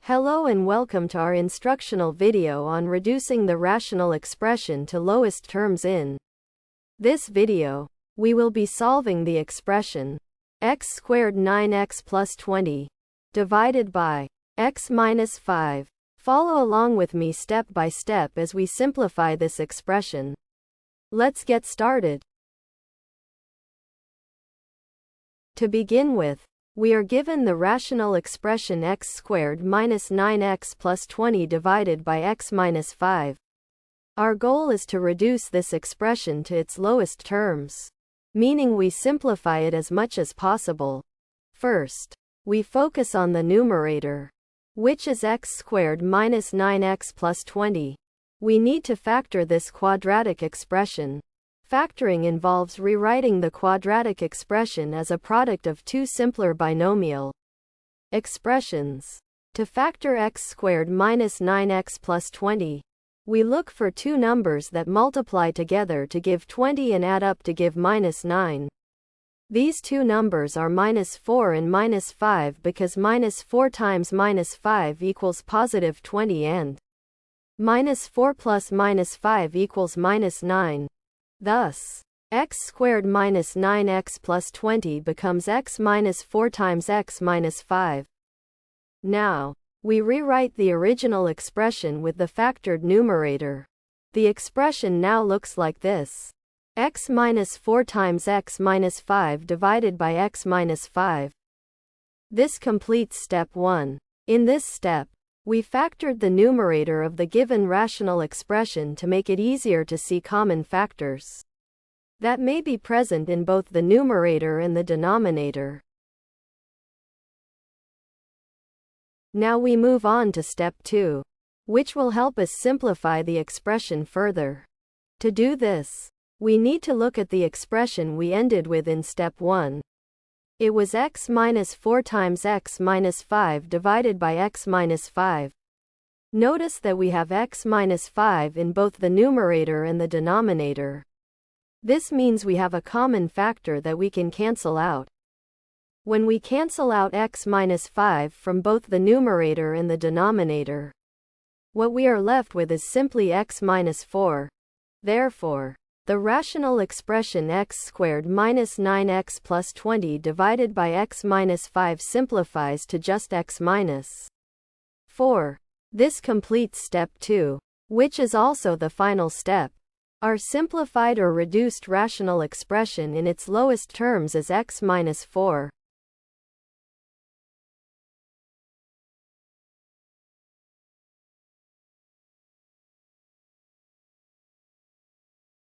Hello and welcome to our instructional video on reducing the rational expression to lowest terms in this video. We will be solving the expression x squared 9x plus 20 divided by x minus 5. Follow along with me step by step as we simplify this expression. Let's get started. To begin with, we are given the rational expression x squared minus 9x plus 20 divided by x minus 5. Our goal is to reduce this expression to its lowest terms, meaning we simplify it as much as possible. First, we focus on the numerator, which is x squared minus 9x plus 20. We need to factor this quadratic expression. Factoring involves rewriting the quadratic expression as a product of two simpler binomial expressions. To factor x squared minus 9x plus 20, we look for two numbers that multiply together to give 20 and add up to give minus 9. These two numbers are minus 4 and minus 5 because minus 4 times minus 5 equals positive 20 and minus 4 plus minus 5 equals minus 9. Thus, x squared minus 9x plus 20 becomes x minus 4 times x minus 5. Now, we rewrite the original expression with the factored numerator. The expression now looks like this: x minus 4 times x minus 5 divided by x minus 5. This completes step 1. In this step, we factored the numerator of the given rational expression to make it easier to see common factors that may be present in both the numerator and the denominator. Now we move on to step 2, which will help us simplify the expression further. To do this, we need to look at the expression we ended with in step 1. It was x minus 4 times x minus 5 divided by x minus 5. Notice that we have x minus 5 in both the numerator and the denominator. This means we have a common factor that we can cancel out. When we cancel out x minus 5 from both the numerator and the denominator, what we are left with is simply x minus 4. Therefore, the rational expression x squared minus 9x plus 20 divided by x minus 5 simplifies to just x minus 4. This completes step 2, which is also the final step. Our simplified or reduced rational expression in its lowest terms is x minus 4.